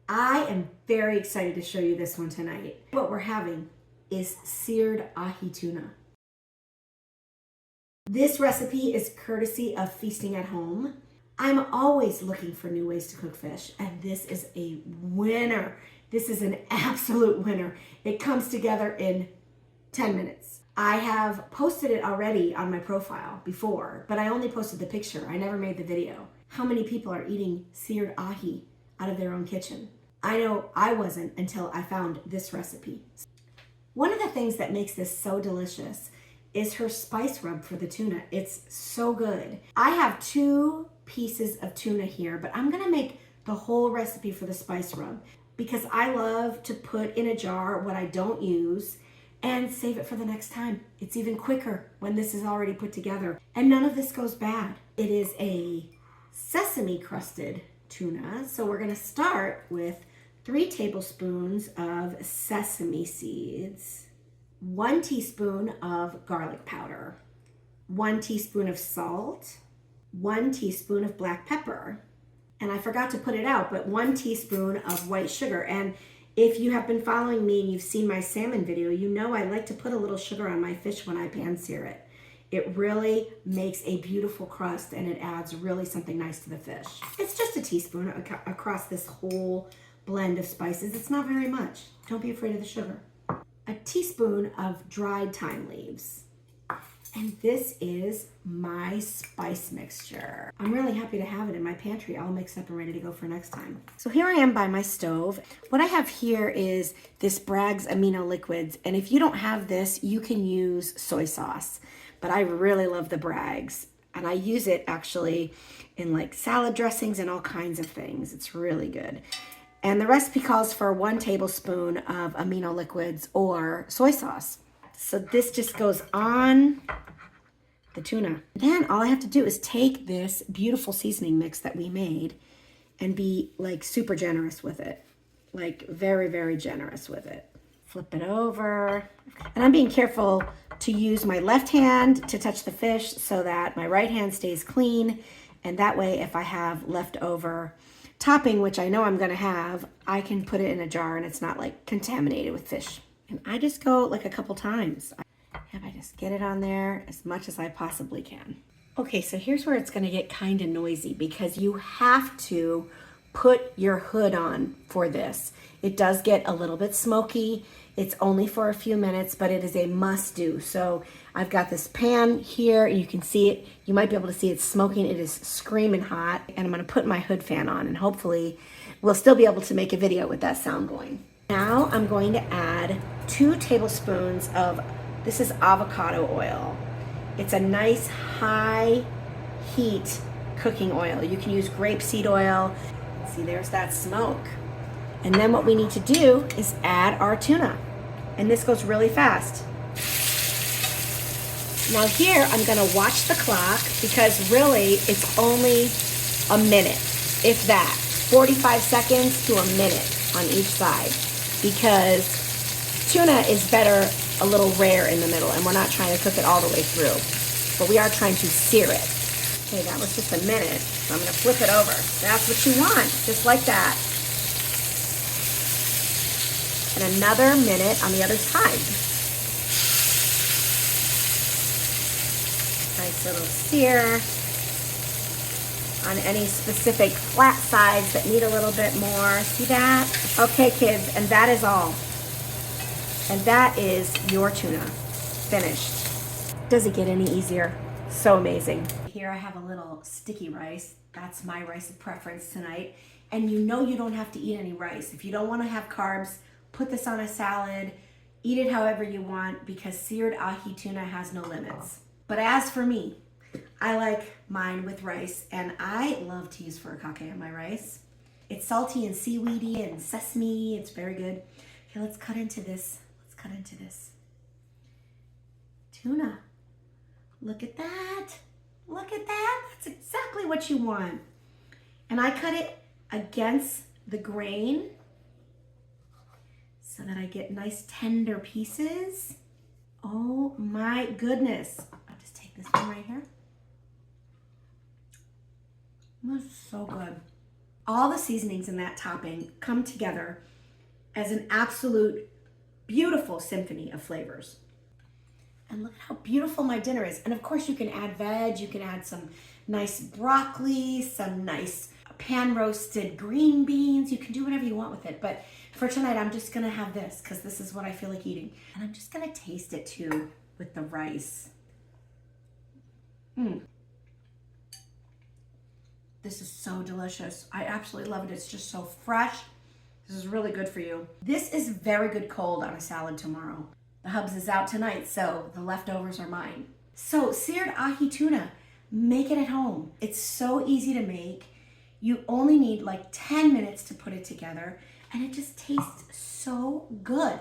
I am very excited to show you this one tonight. What we're having is seared ahi tuna. This recipe is courtesy of Feasting at Home. I'm always looking for new ways to cook fish, and this is a winner. This is an absolute winner. It comes together in 10 minutes. I have posted it already on my profile before, but I only posted the picture. I never made the video. How many people are eating seared ahi out of their own kitchen? I know I wasn't until I found this recipe. One of the things that makes this so delicious is her spice rub for the tuna. It's so good. I have 2 pieces of tuna here, but I'm gonna make the whole recipe for the spice rub because I love to put in a jar what I don't use and save it for the next time. It's even quicker when this is already put together. And none of this goes bad. It is a sesame crusted tuna. So we're gonna start with 3 tablespoons of sesame seeds, 1 teaspoon of garlic powder, 1 teaspoon of salt, 1 teaspoon of black pepper, and I forgot to put it out, but 1 teaspoon of white sugar. And if you have been following me and you've seen my salmon video, you know I like to put a little sugar on my fish when I pan-sear it. It really makes a beautiful crust and it adds really something nice to the fish. It's just a teaspoon across this whole blend of spices. It's not very much. Don't be afraid of the sugar. A teaspoon of dried thyme leaves. And this is my spice mixture. I'm really happy to have it in my pantry, all mixed up and ready to go for next time. So here I am by my stove. What I have here is this Bragg's Amino liquids. And if you don't have this, you can use soy sauce. But I really love the Bragg's. And I use it actually in like salad dressings and all kinds of things. It's really good. And the recipe calls for 1 tablespoon of amino liquids or soy sauce. So this just goes on the tuna. Then all I have to do is take this beautiful seasoning mix that we made and be like super generous with it. Like very, very generous with it. Flip it over. And I'm being careful to use my left hand to touch the fish so that my right hand stays clean. And that way, if I have leftover topping, which I know I'm gonna have, I can put it in a jar and it's not like contaminated with fish. And I just go like a couple times. I just get it on there as much as I possibly can. Okay, so here's where it's gonna get kind of noisy because you have to put your hood on for this. It does get a little bit smoky. It's only for a few minutes, but it is a must do. So I've got this pan here, and you can see it. You might be able to see it smoking. It is screaming hot, and I'm gonna put my hood fan on, and hopefully we'll still be able to make a video with that sound going. Now I'm going to add 2 tablespoons of, this is avocado oil. It's a nice high heat cooking oil. You can use grapeseed oil. See, there's that smoke. And then what we need to do is add our tuna. And this goes really fast. Now here, I'm gonna watch the clock because really it's only a minute, if that. 45 seconds to a minute on each side because tuna is better a little rare in the middle and we're not trying to cook it all the way through, but we are trying to sear it. Okay, that was just a minute, so I'm gonna flip it over. That's what you want, just like that. And another minute on the other side. Nice little sear on any specific flat sides that need a little bit more. See that? Okay, kids, and that is all. And that is your tuna, finished. Does it get any easier? So amazing. Here I have a little sticky rice. That's my rice of preference tonight. And you know you don't have to eat any rice. If you don't want to have carbs, put this on a salad, eat it however you want because seared ahi tuna has no limits. But as for me, I like mine with rice and I love to use furikake on my rice. It's salty and seaweedy and sesame. It's very good. Okay, let's cut into this. Let's cut into this. Tuna. Look at that. Look at that. That's exactly what you want. And I cut it against the grain so that I get nice tender pieces. Oh my goodness. I'll just take this one right here. This is so good. All the seasonings in that topping come together as an absolute beautiful symphony of flavors. And look at how beautiful my dinner is. And of course you can add veg, you can add some nice broccoli, some nice pan roasted green beans. You can do whatever you want with it. But for tonight, I'm just gonna have this because this is what I feel like eating. And I'm just gonna taste it too with the rice. This is so delicious. I absolutely love it. It's just so fresh. This is really good for you. This is very good cold on a salad tomorrow. The Hubs is out tonight, so the leftovers are mine. So seared ahi tuna, make it at home. It's so easy to make. You only need like 10 minutes to put it together, and it just tastes so good.